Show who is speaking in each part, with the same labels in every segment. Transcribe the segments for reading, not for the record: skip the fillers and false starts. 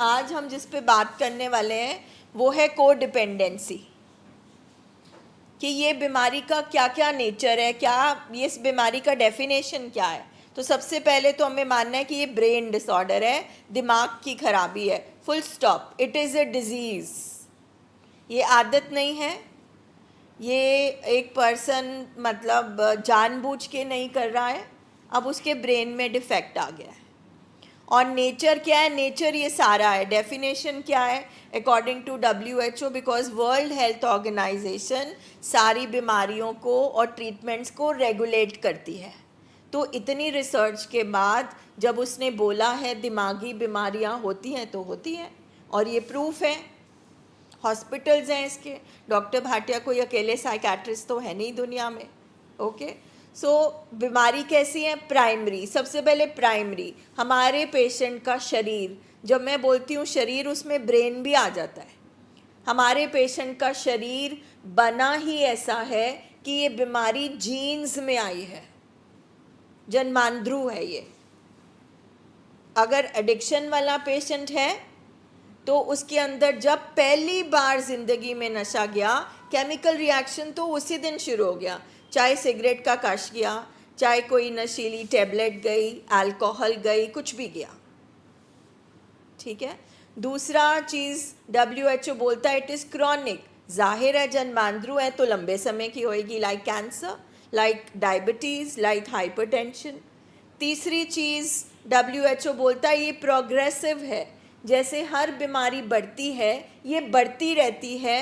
Speaker 1: आज हम जिस पे बात करने वाले हैं वो है कोडिपेंडेंसी, कि ये बीमारी का क्या क्या नेचर है, क्या ये इस बीमारी का डेफिनेशन क्या है। तो सबसे पहले तो हमें मानना है कि ये ब्रेन डिसऑर्डर है, दिमाग की खराबी है, full stop. It is a disease, ये आदत नहीं है, ये एक पर्सन मतलब जानबूझ के नहीं कर रहा है, अब उसके ब्रेन में डिफेक्ट आ गया है। और नेचर क्या है? नेचर ये सारा है। डेफिनेशन क्या है according to WHO? Because world health organisation सारी बीमारियों को और ट्रीटमेंट्स को रेगुलेट करती है। तो इतनी रिसर्च के बाद जब उसने बोला है दिमागी बीमारियां होती हैं तो होती हैं, और ये प्रूफ है, हॉस्पिटल्स हैं इसके। डॉक्टर भाटिया कोई अकेले साइकेट्रिस्ट तो है नहीं दुनिया में। ओके, सो बीमारी कैसी है? प्राइमरी। सबसे पहले प्राइमरी हमारे पेशेंट का शरीर, जब मैं बोलती हूँ शरीर उसमें ब्रेन भी आ जाता है। हमारे पेशेंट का शरीर बना ही ऐसा है कि ये बीमारी जीन्स में आई है, जन्मांध्रू है ये। अगर एडिक्शन वाला पेशेंट है तो उसके अंदर जब पहली बार ज़िंदगी में नशा गया, केमिकल रिएक्शन तो उसी दिन शुरू हो गया। चाहे सिगरेट का कश गया, चाहे कोई नशीली टैबलेट गई, अल्कोहल गई, कुछ भी गया। ठीक है। दूसरा चीज़ WHO बोलता है इट इज़ क्रॉनिक। जाहिर है जन्मांध्रू है तो लंबे समय की होएगी, like cancer, like diabetes, like hypertension. तीसरी चीज़ WHO बोलता है ये प्रोग्रेसिव है। जैसे हर बीमारी बढ़ती है, ये बढ़ती रहती है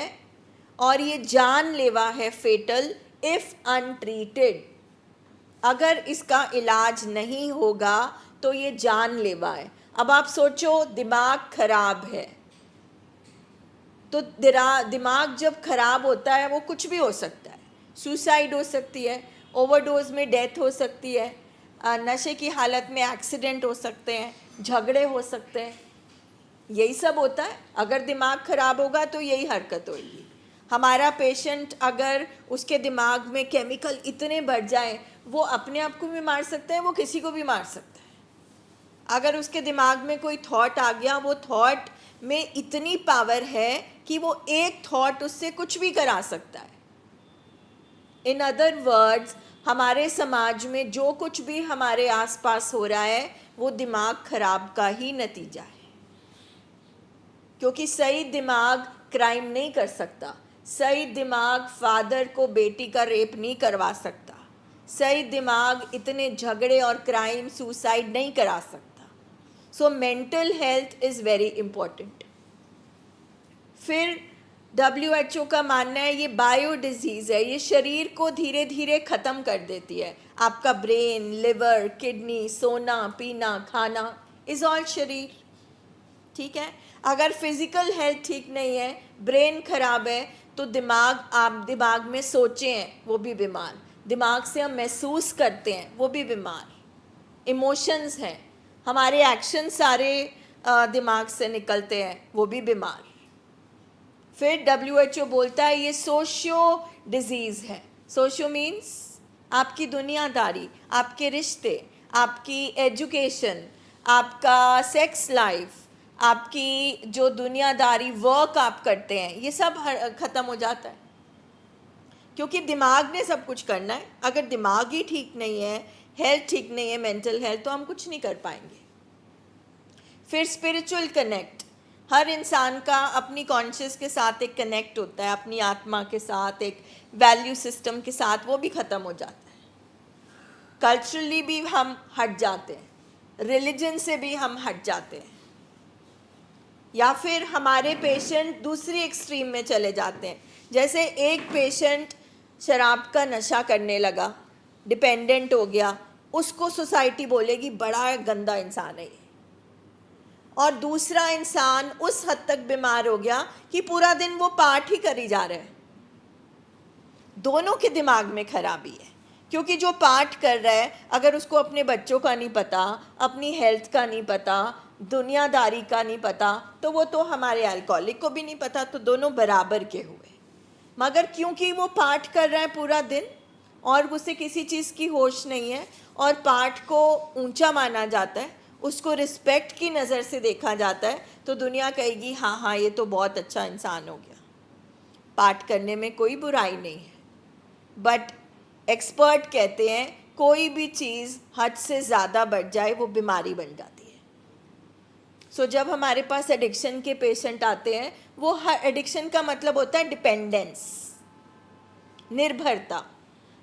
Speaker 1: और ये जानलेवा है, फेटल इफ़ अनट्रीटेड। अगर इसका इलाज नहीं होगा तो ये जानलेवा है। अब आप सोचो दिमाग खराब है तो दिमाग जब खराब होता है वो कुछ भी हो सकता है। सुसाइड हो सकती है, ओवरडोज में डेथ हो सकती है, नशे की हालत में एक्सीडेंट हो सकते हैं, झगड़े हो सकते हैं, यही सब होता है। अगर दिमाग खराब होगा तो यही हरकत होगी। हमारा पेशेंट अगर उसके दिमाग में केमिकल इतने बढ़ जाए, वो अपने आप को भी मार सकता है, वो किसी को भी मार सकता है। अगर उसके दिमाग में कोई थॉट आ गया, वो थॉट में इतनी पावर है कि वो एक थॉट उससे कुछ भी करा सकता है। इन अदर वर्ड्स, हमारे समाज में जो कुछ भी हमारे आसपास हो रहा है वो दिमाग खराब का ही नतीजा है। क्योंकि सही दिमाग क्राइम नहीं कर सकता, सही दिमाग फादर को बेटी का रेप नहीं करवा सकता, सही दिमाग इतने झगड़े और क्राइम, सुसाइड नहीं करा सकता। So mental health is very important. फिर WHO का मानना है ये बायो डिजीज़ है, ये शरीर को धीरे धीरे ख़त्म कर देती है। आपका ब्रेन, लिवर, किडनी, सोना, पीना, खाना इज़ ऑल शरीर। ठीक है। अगर फिज़िकल हेल्थ ठीक नहीं है, ब्रेन खराब है, तो आप दिमाग में सोचें हैं वो भी बीमार, दिमाग से हम महसूस करते हैं वो भी बीमार, इमोशंस हैं, हमारे एक्शन सारे दिमाग से निकलते हैं वो भी बीमार। फिर WHO बोलता है ये सोशियो डिजीज़ है। सोशियो मीन्स आपकी दुनियादारी, आपके रिश्ते, आपकी एजुकेशन, आपका सेक्स लाइफ, आपकी जो दुनियादारी वर्क आप करते हैं, ये सब ख़त्म हो जाता है। क्योंकि दिमाग ने सब कुछ करना है। अगर दिमाग ही ठीक नहीं है, हेल्थ ठीक नहीं है, मेंटल हेल्थ, तो हम कुछ नहीं कर पाएंगे। फिर स्पिरिचुअल कनेक्ट, हर इंसान का अपनी कॉन्शियस के साथ एक कनेक्ट होता है, अपनी आत्मा के साथ, एक वैल्यू सिस्टम के साथ, वो भी ख़त्म हो जाता है। कल्चरली भी हम हट जाते हैं, रिलीजन से भी हम हट जाते हैं, या फिर हमारे पेशेंट दूसरी एक्सट्रीम में चले जाते हैं। जैसे एक पेशेंट शराब का नशा करने लगा, डिपेंडेंट हो गया, उसको सोसाइटी बोलेगी बड़ा गंदा इंसान है ये। और दूसरा इंसान उस हद तक बीमार हो गया कि पूरा दिन वो पाठ ही करी जा रहा है। दोनों के दिमाग में खराबी है, क्योंकि जो पाठ कर रहा है, अगर उसको अपने बच्चों का नहीं पता, अपनी हेल्थ का नहीं पता, दुनियादारी का नहीं पता, तो वो तो हमारे अल्कोहलिक को भी नहीं पता, तो दोनों बराबर के हुए। मगर क्योंकि वो पाठ कर रहा है पूरा दिन और उसे किसी चीज़ की होश नहीं है, और पाठ को ऊंचा माना जाता है, उसको रिस्पेक्ट की नज़र से देखा जाता है, तो दुनिया कहेगी हाँ हाँ ये तो बहुत अच्छा इंसान हो गया। पाठ करने में कोई बुराई नहीं है, बट एक्सपर्ट कहते हैं कोई भी चीज़ हद से ज़्यादा बढ़ जाए वो बीमारी बन जाती है। सो जब हमारे पास एडिक्शन के पेशेंट आते हैं, वो हर एडिक्शन का मतलब होता है डिपेंडेंस, निर्भरता।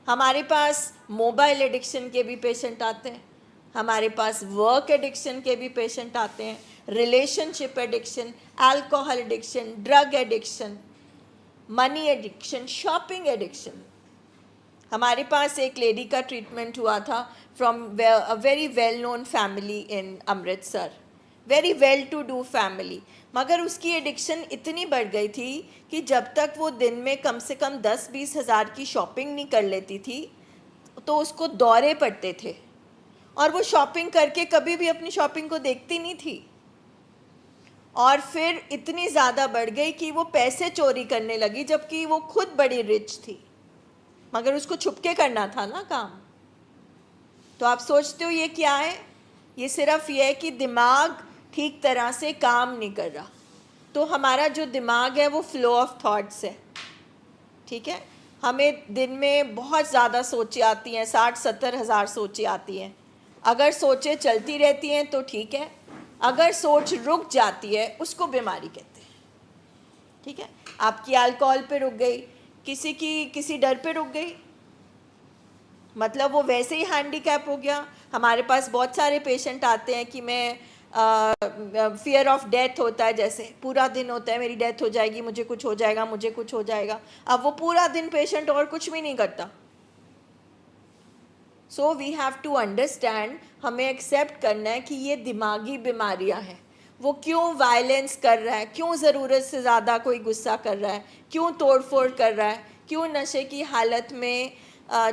Speaker 1: हमारे पास मोबाइल एडिक्शन के भी पेशेंट आते हैं, हमारे पास वर्क एडिक्शन के भी पेशेंट आते हैं, relationship addiction, alcohol addiction, drug addiction, money addiction, shopping addiction. हमारे पास एक लेडी का ट्रीटमेंट हुआ था from a very well known family in Amritsar, very well to do family, मगर उसकी एडिक्शन इतनी बढ़ गई थी कि जब तक वो दिन में कम से कम 10-20 हज़ार की शॉपिंग नहीं कर लेती थी तो उसको दौरे पड़ते थे, और वो शॉपिंग करके कभी भी अपनी शॉपिंग को देखती नहीं थी। और फिर इतनी ज़्यादा बढ़ गई कि वो पैसे चोरी करने लगी, जबकि वो खुद बड़ी रिच थी, मगर उसको छुपके करना था ना काम। तो आप सोचते हो ये क्या है? ये सिर्फ ये है कि दिमाग ठीक तरह से काम नहीं कर रहा। तो हमारा जो दिमाग है वो फ्लो ऑफ थॉट्स है, ठीक है। हमें दिन में बहुत ज़्यादा सोचें आती हैं, 60-70 हज़ार सोचें आती हैं। अगर सोचें चलती रहती हैं तो ठीक है, अगर सोच रुक जाती है उसको बीमारी कहते हैं, ठीक है। आपकी अल्कोहल पे रुक गई, किसी की किसी डर पे रुक गई, मतलब वो वैसे ही हैंडीकैप हो गया। हमारे पास बहुत सारे पेशेंट आते हैं कि मैं फियर ऑफ डेथ होता है, जैसे पूरा दिन होता है मेरी डेथ हो जाएगी, मुझे कुछ हो जाएगा, मुझे कुछ हो जाएगा। अब वो पूरा दिन पेशेंट और कुछ भी नहीं करता। So we have to understand, हमें एक्सेप्ट करना है कि ये दिमागी बीमारियां हैं। वो क्यों वायलेंस कर रहा है, क्यों ज़रूरत से ज़्यादा कोई गुस्सा कर रहा है, क्यों तोड़फोड़ कर रहा है, क्यों नशे की हालत में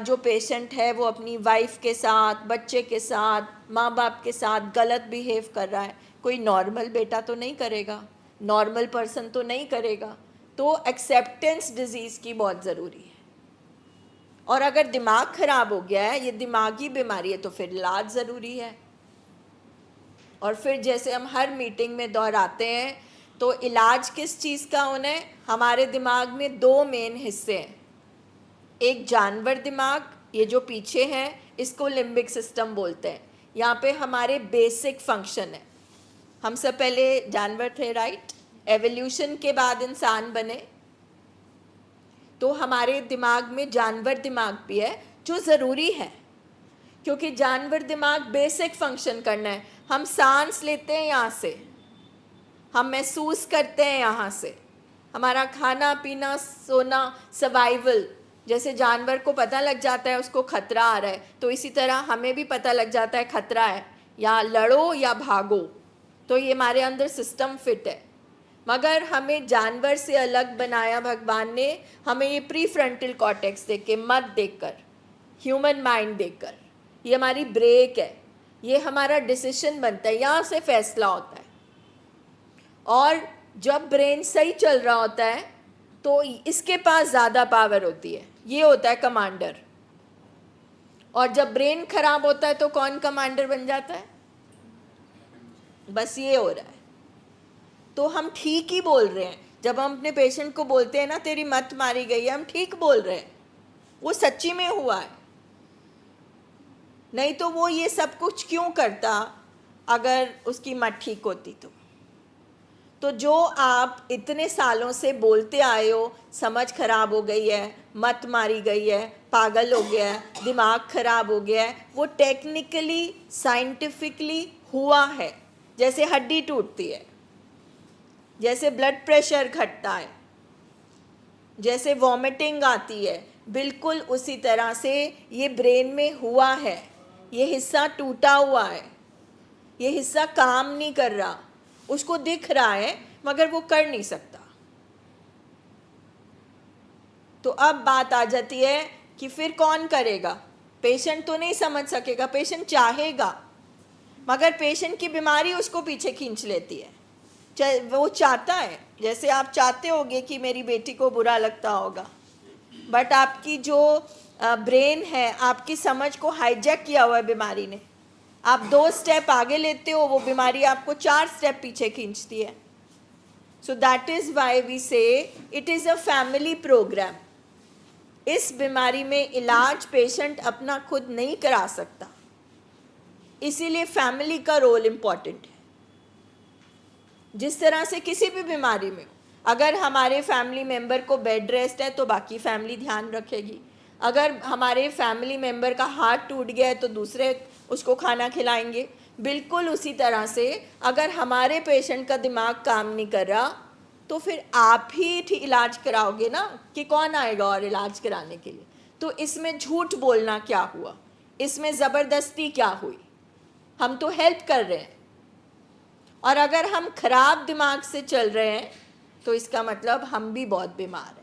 Speaker 1: जो पेशेंट है वो अपनी वाइफ के साथ, बच्चे के साथ, माँ बाप के साथ गलत बिहेव कर रहा है। कोई नॉर्मल बेटा तो नहीं करेगा, नॉर्मल पर्सन तो नहीं करेगा। तो एक्सेप्टेंस डिजीज़ की बहुत ज़रूरी है। और अगर दिमाग ख़राब हो गया है, ये दिमागी बीमारी है, तो फिर इलाज ज़रूरी है। और फिर जैसे हम हर मीटिंग में दोहराते हैं, तो इलाज किस चीज़ का होना है? हमारे दिमाग में 2 मेन हिस्से हैं। एक जानवर दिमाग, ये जो पीछे है इसको लिम्बिक सिस्टम बोलते हैं। यहाँ पे हमारे बेसिक फंक्शन है। हम सब पहले जानवर थे, राइट? एवोल्यूशन के बाद इंसान बने, तो हमारे दिमाग में जानवर दिमाग भी है जो ज़रूरी है, क्योंकि जानवर दिमाग बेसिक फंक्शन करना है। हम सांस लेते हैं यहाँ से, हम महसूस करते हैं यहाँ से, हमारा खाना पीना सोना सर्वाइवल। जैसे जानवर को पता लग जाता है उसको खतरा आ रहा है, तो इसी तरह हमें भी पता लग जाता है खतरा है, या लड़ो या भागो। तो ये हमारे अंदर सिस्टम फिट है। मगर हमें जानवर से अलग बनाया भगवान ने, हमें ये प्री फ्रंटल कॉर्टेक्स देख के, मत देखकर, ह्यूमन माइंड देखकर। ये हमारी ब्रेक है, ये हमारा डिसीजन बनता है, यहाँ से फैसला होता है। और जब ब्रेन सही चल रहा होता है तो इसके पास ज़्यादा पावर होती है, ये होता है कमांडर। और जब ब्रेन खराब होता है तो कौन कमांडर बन जाता है? बस ये हो रहा है। तो हम ठीक ही बोल रहे हैं जब हम अपने पेशेंट को बोलते हैं ना तेरी मत मारी गई है, हम ठीक बोल रहे हैं, वो सच्ची में हुआ है। नहीं तो वो ये सब कुछ क्यों करता अगर उसकी मत ठीक होती तो जो आप इतने सालों से बोलते आए हो, समझ खराब हो गई है, मत मारी गई है, पागल हो गया है, दिमाग खराब हो गया है, वो टेक्निकली साइंटिफिकली हुआ है। जैसे हड्डी टूटती है, जैसे ब्लड प्रेशर घटता है, जैसे वॉमिटिंग आती है, बिल्कुल उसी तरह से ये ब्रेन में हुआ है। ये हिस्सा टूटा हुआ है, ये हिस्सा काम नहीं कर रहा, उसको दिख रहा है मगर वो कर नहीं सकता। तो अब बात आ जाती है कि फिर कौन करेगा? पेशेंट तो नहीं समझ सकेगा, पेशेंट चाहेगा, मगर पेशेंट की बीमारी उसको पीछे खींच लेती है। वो चाहता है, जैसे आप चाहते होगे कि मेरी बेटी को बुरा लगता होगा, बट आपकी जो ब्रेन है, आपकी समझ को हाईजैक किया हुआ है बीमारी ने। आप 2 स्टेप आगे लेते हो, वो बीमारी आपको 4 स्टेप पीछे खींचती है। So that is why we say it is a family program. इस बीमारी में इलाज पेशेंट अपना खुद नहीं करा सकता, इसीलिए फैमिली का रोल इम्पॉर्टेंट है. जिस तरह से किसी भी बीमारी में, अगर हमारे फैमिली मेंबर को बेड रेस्ट है तो बाकी फैमिली ध्यान रखेगी. अगर हमारे फैमिली मेंबर का हाथ टूट गया है तो दूसरे उसको खाना खिलाएंगे. बिल्कुल उसी तरह से अगर हमारे पेशेंट का दिमाग काम नहीं कर रहा तो फिर आप ही इलाज कराओगे ना, कि कौन आएगा और इलाज कराने के लिए. तो इसमें झूठ बोलना क्या हुआ, इसमें ज़बरदस्ती क्या हुई? हम तो हेल्प कर रहे हैं. और अगर हम खराब दिमाग से चल रहे हैं तो इसका मतलब हम भी बहुत बीमार हैं.